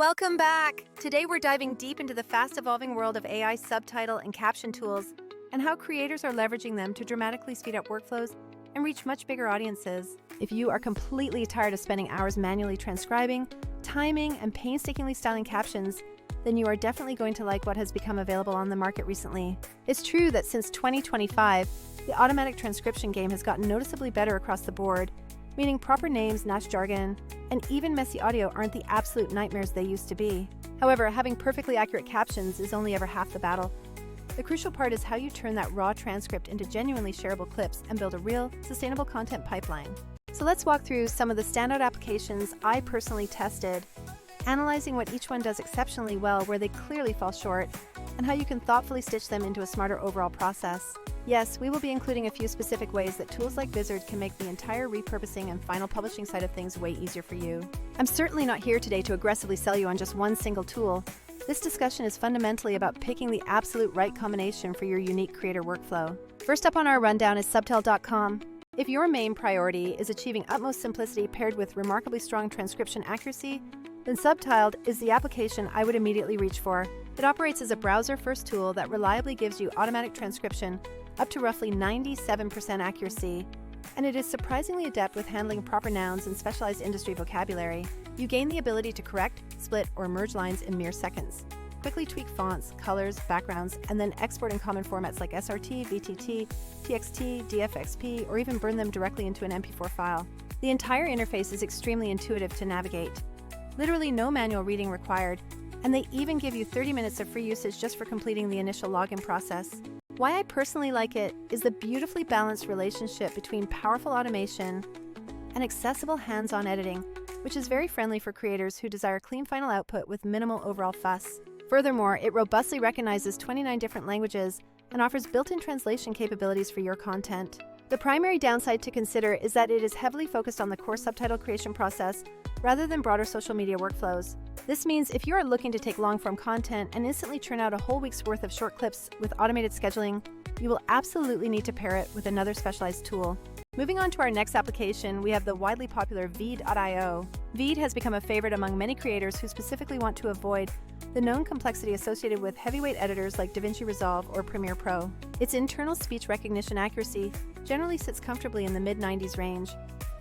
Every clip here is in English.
Welcome back! Today we're diving deep into the fast-evolving world of AI subtitle and caption tools and how creators are leveraging them to dramatically speed up workflows and reach much bigger audiences. If you are completely tired of spending hours manually transcribing, timing, and painstakingly styling captions, then you are definitely going to like what has become available on the market recently. It's true that since 2025, the automatic transcription game has gotten noticeably better across the board, meaning proper names, niche jargon, and even messy audio aren't the absolute nightmares they used to be. However, having perfectly accurate captions is only ever half the battle. The crucial part is how you turn that raw transcript into genuinely shareable clips and build a real, sustainable content pipeline. So let's walk through some of the standout applications I personally tested, analyzing what each one does exceptionally well where they clearly fall short, and how you can thoughtfully stitch them into a smarter overall process. Yes, we will be including a few specific ways that tools like Vizard can make the entire repurposing and final publishing side of things way easier for you. I'm certainly not here today to aggressively sell you on just one single tool. This discussion is fundamentally about picking the absolute right combination for your unique creator workflow. First up on our rundown is Subtiled.com. If your main priority is achieving utmost simplicity paired with remarkably strong transcription accuracy, then Subtiled is the application I would immediately reach for. It operates as a browser-first tool that reliably gives you automatic transcription up to roughly 97% accuracy, and it is surprisingly adept with handling proper nouns and specialized industry vocabulary. You gain the ability to correct, split, or merge lines in mere seconds. Quickly tweak fonts, colors, backgrounds, and then export in common formats like SRT, VTT, TXT, DFXP, or even burn them directly into an MP4 file. The entire interface is extremely intuitive to navigate. Literally no manual reading required, and they even give you 30 minutes of free usage just for completing the initial login process. Why I personally like it is the beautifully balanced relationship between powerful automation and accessible hands-on editing, which is very friendly for creators who desire clean final output with minimal overall fuss. Furthermore, it robustly recognizes 29 different languages and offers built-in translation capabilities for your content. The primary downside to consider is that it is heavily focused on the core subtitle creation process rather than broader social media workflows. This means if you are looking to take long-form content and instantly churn out a whole week's worth of short clips with automated scheduling, you will absolutely need to pair it with another specialized tool. Moving on to our next application, we have the widely popular Vizard.io. Vizard has become a favorite among many creators who specifically want to avoid the known complexity associated with heavyweight editors like DaVinci Resolve or Premiere Pro. Its internal speech recognition accuracy generally sits comfortably in the mid-90s range.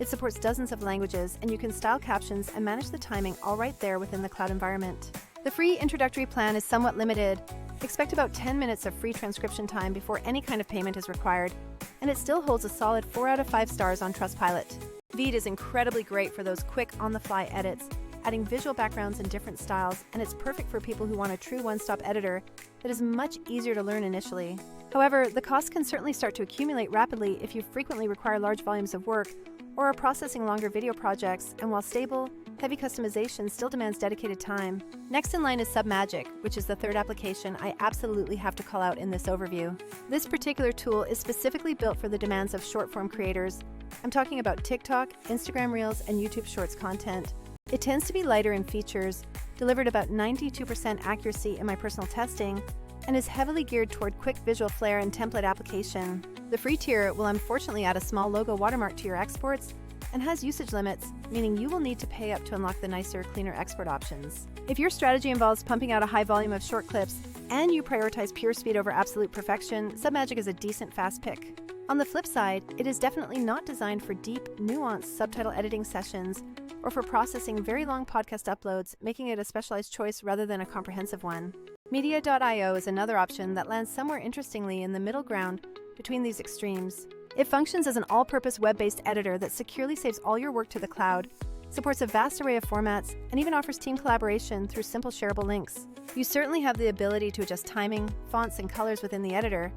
It supports dozens of languages, and you can style captions and manage the timing all right there within the cloud environment. The free introductory plan is somewhat limited. Expect about 10 minutes of free transcription time before any kind of payment is required, and it still holds a solid 4 out of 5 stars on Trustpilot. Vizard is incredibly great for those quick on-the-fly edits, adding visual backgrounds in different styles, and it's perfect for people who want a true one-stop editor that is much easier to learn initially. However, the cost can certainly start to accumulate rapidly if you frequently require large volumes of work or are processing longer video projects, and while stable, heavy customization still demands dedicated time. Next in line is Submagic, which is the third application I absolutely have to call out in this overview. This particular tool is specifically built for the demands of short-form creators. I'm talking about TikTok, Instagram Reels, and YouTube Shorts content. It tends to be lighter in features, delivered about 92% accuracy in my personal testing, and is heavily geared toward quick visual flair and template application. The free tier will unfortunately add a small logo watermark to your exports and has usage limits, meaning you will need to pay up to unlock the nicer, cleaner export options. If your strategy involves pumping out a high volume of short clips and you prioritize pure speed over absolute perfection, Submagic is a decent fast pick. On the flip side, it is definitely not designed for deep, nuanced subtitle editing sessions or for processing very long podcast uploads, making it a specialized choice rather than a comprehensive one. Media.io is another option that lands somewhere interestingly in the middle ground between these extremes. It functions as an all-purpose web-based editor that securely saves all your work to the cloud, supports a vast array of formats, and even offers team collaboration through simple shareable links. You certainly have the ability to adjust timing, fonts, and colors within the editor,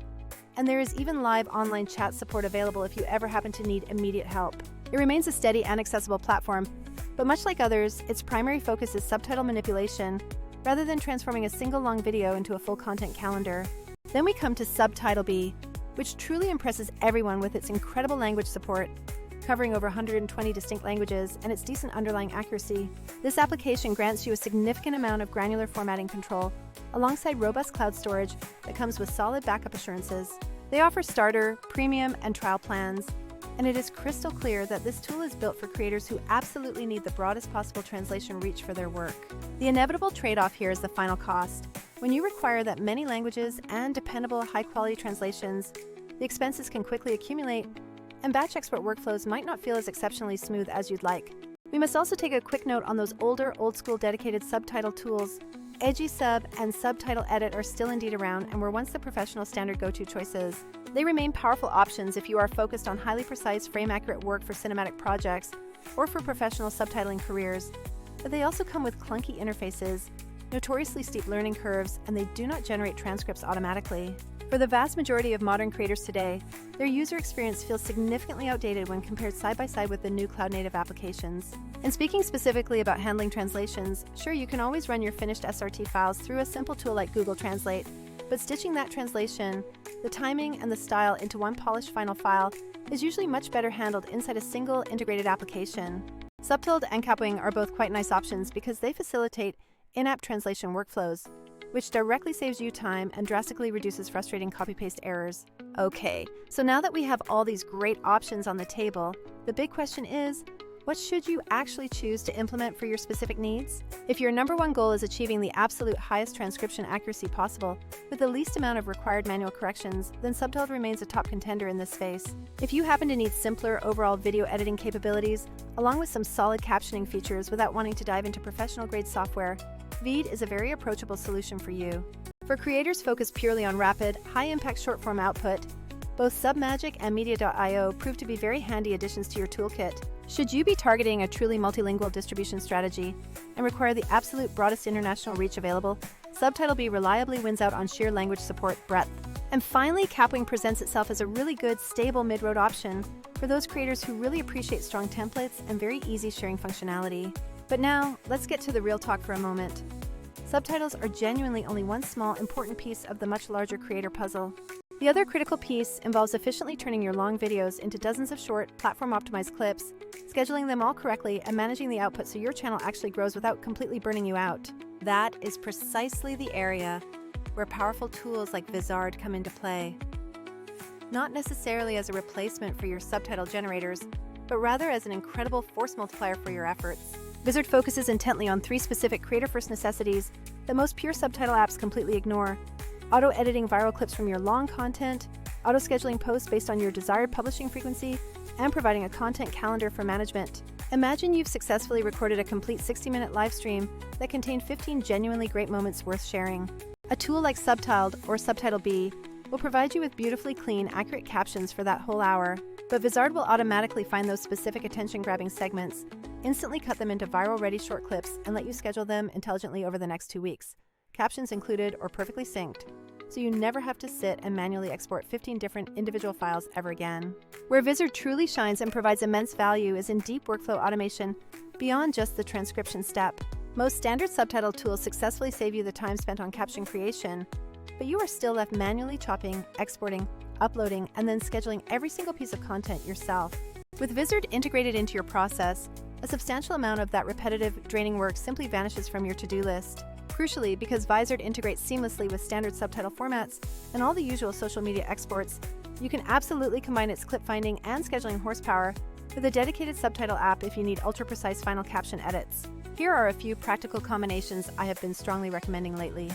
and there is even live online chat support available if you ever happen to need immediate help. It remains a steady and accessible platform, but much like others, its primary focus is subtitle manipulation rather than transforming a single long video into a full content calendar. Then we come to SubtitleBee, which truly impresses everyone with its incredible language support, covering over 120 distinct languages, and its decent underlying accuracy. This application grants you a significant amount of granular formatting control, alongside robust cloud storage that comes with solid backup assurances. They offer starter, premium, and trial plans, And it is crystal clear that this tool is built for creators who absolutely need the broadest possible translation reach for their work. The inevitable trade-off here is the final cost. When you require that many languages and dependable, high-quality translations, the expenses can quickly accumulate, and batch export workflows might not feel as exceptionally smooth as you'd like. We must also take a quick note on those older, old-school dedicated subtitle tools. Edgy Sub and Subtitle Edit are still indeed around and were once the professional standard go-to choices. They remain powerful options if you are focused on highly precise, frame-accurate work for cinematic projects or for professional subtitling careers. But they also come with clunky interfaces, notoriously steep learning curves, and they do not generate transcripts automatically. For the vast majority of modern creators today, their user experience feels significantly outdated when compared side by side with the new cloud-native applications. And speaking specifically about handling translations, sure, you can always run your finished SRT files through a simple tool like Google Translate, but stitching that translation, the timing, and the style into one polished final file is usually much better handled inside a single integrated application. Subtiled and Caption are both quite nice options because they facilitate in-app translation workflows, which directly saves you time and drastically reduces frustrating copy-paste errors. Okay, so now that we have all these great options on the table, the big question is, what should you actually choose to implement for your specific needs? If your number one goal is achieving the absolute highest transcription accuracy possible with the least amount of required manual corrections, then Subtiled remains a top contender in this space. If you happen to need simpler overall video editing capabilities, along with some solid captioning features without wanting to dive into professional-grade software, Vizard is a very approachable solution for you. For creators focused purely on rapid, high-impact short-form output, both Submagic and Media.io prove to be very handy additions to your toolkit. Should you be targeting a truly multilingual distribution strategy and require the absolute broadest international reach available, SubtitleBee reliably wins out on sheer language support breadth. And finally, Caption presents itself as a really good, stable mid-road option for those creators who really appreciate strong templates and very easy sharing functionality. But now, let's get to the real talk for a moment. Subtitles are genuinely only one small, important piece of the much larger creator puzzle. The other critical piece involves efficiently turning your long videos into dozens of short, platform-optimized clips, scheduling them all correctly, and managing the output so your channel actually grows without completely burning you out. That is precisely the area where powerful tools like Vizard come into play. Not necessarily as a replacement for your subtitle generators, but rather as an incredible force multiplier for your efforts. Vizard focuses intently on three specific creator-first necessities that most pure subtitle apps completely ignore: auto-editing viral clips from your long content, auto-scheduling posts based on your desired publishing frequency, and providing a content calendar for management. Imagine you've successfully recorded a complete 60-minute live stream that contained 15 genuinely great moments worth sharing. A tool like Subtiled or SubtitleBee will provide you with beautifully clean, accurate captions for that whole hour, but Vizard will automatically find those specific attention-grabbing segments, instantly cut them into viral-ready short clips, and let you schedule them intelligently over the next 2 weeks. Captions included or perfectly synced, so you never have to sit and manually export 15 different individual files ever again. Where Vizard truly shines and provides immense value is in deep workflow automation beyond just the transcription step. Most standard subtitle tools successfully save you the time spent on caption creation, but you are still left manually chopping, exporting, uploading, and then scheduling every single piece of content yourself. With Vizard integrated into your process, a substantial amount of that repetitive, draining work simply vanishes from your to-do list. Crucially, because Vizard integrates seamlessly with standard subtitle formats and all the usual social media exports, you can absolutely combine its clip finding and scheduling horsepower with a dedicated subtitle app if you need ultra-precise final caption edits. Here are a few practical combinations I have been strongly recommending lately.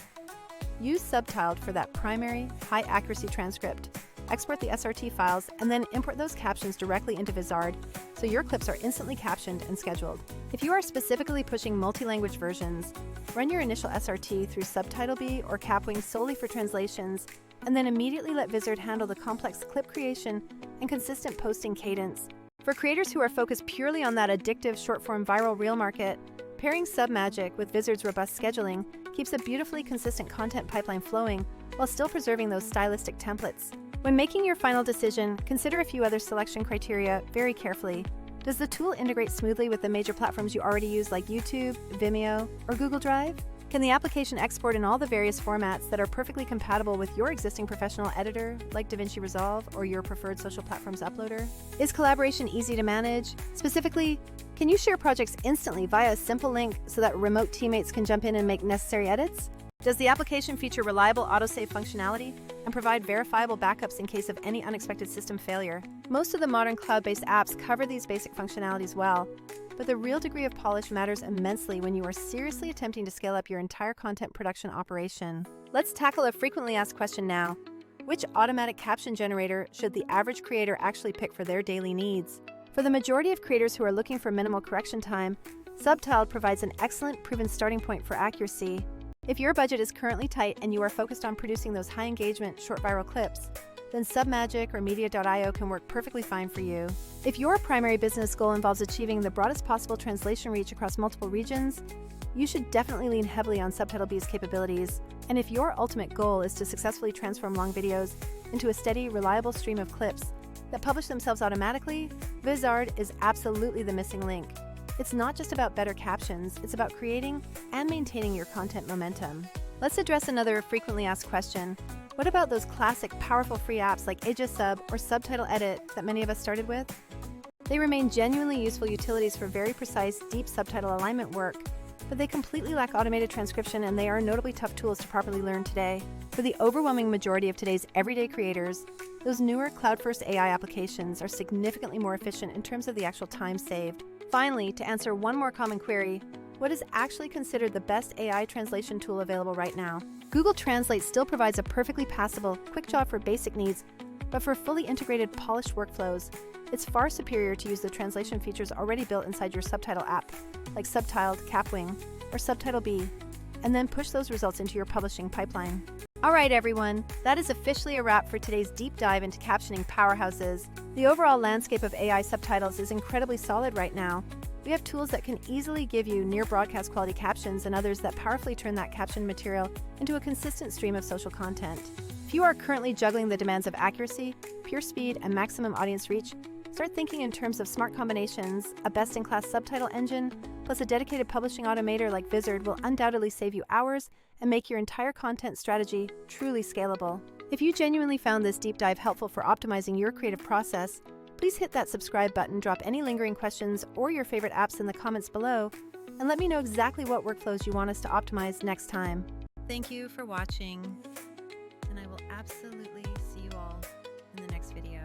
Use Subtiled for that primary, high-accuracy transcript. Export the SRT files, and then import those captions directly into Vizard, so your clips are instantly captioned and scheduled. If you are specifically pushing multi-language versions, run your initial SRT through SubtitleBee or Caption solely for translations, and then immediately let Vizard handle the complex clip creation and consistent posting cadence. For creators who are focused purely on that addictive short-form viral reel market, pairing Submagic with Vizard's robust scheduling keeps a beautifully consistent content pipeline flowing while still preserving those stylistic templates. When making your final decision, consider a few other selection criteria very carefully. Does the tool integrate smoothly with the major platforms you already use like YouTube, Vimeo, or Google Drive? Can the application export in all the various formats that are perfectly compatible with your existing professional editor, like DaVinci Resolve or your preferred social platforms uploader? Is collaboration easy to manage? Specifically, can you share projects instantly via a simple link so that remote teammates can jump in and make necessary edits? Does the application feature reliable autosave functionality and provide verifiable backups in case of any unexpected system failure? Most of the modern cloud-based apps cover these basic functionalities well, but the real degree of polish matters immensely when you are seriously attempting to scale up your entire content production operation. Let's tackle a frequently asked question now. Which automatic caption generator should the average creator actually pick for their daily needs? For the majority of creators who are looking for minimal correction time, Subtiled provides an excellent, proven starting point for accuracy. If your budget is currently tight and you are focused on producing those high-engagement, short viral clips, then Submagic or Media.io can work perfectly fine for you. If your primary business goal involves achieving the broadest possible translation reach across multiple regions, you should definitely lean heavily on SubtitleBee's capabilities. And if your ultimate goal is to successfully transform long videos into a steady, reliable stream of clips that publish themselves automatically, Vizard is absolutely the missing link. It's not just about better captions, it's about creating and maintaining your content momentum. Let's address another frequently asked question. What about those classic, powerful free apps like Sub or Subtitle Edit that many of us started with? They remain genuinely useful utilities for very precise, deep subtitle alignment work, but they completely lack automated transcription and they are notably tough tools to properly learn today. For the overwhelming majority of today's everyday creators, those newer cloud-first AI applications are significantly more efficient in terms of the actual time saved. Finally, to answer one more common query, what is actually considered the best AI translation tool available right now? Google Translate still provides a perfectly passable, quick job for basic needs, but for fully integrated, polished workflows, it's far superior to use the translation features already built inside your subtitle app, like Subtiled, Caption, or SubtitleBee, and then push those results into your publishing pipeline. All right, everyone, that is officially a wrap for today's deep dive into captioning powerhouses. The overall landscape of AI subtitles is incredibly solid right now. We have tools that can easily give you near broadcast quality captions and others that powerfully turn that captioned material into a consistent stream of social content. If you are currently juggling the demands of accuracy, pure speed, and maximum audience reach, start thinking in terms of smart combinations. A best-in-class subtitle engine plus a dedicated publishing automator like Vizard will undoubtedly save you hours and make your entire content strategy truly scalable. If you genuinely found this deep dive helpful for optimizing your creative process, please hit that subscribe button, drop any lingering questions or your favorite apps in the comments below, and let me know exactly what workflows you want us to optimize next time. Thank you for watching, and I will absolutely see you all in the next video.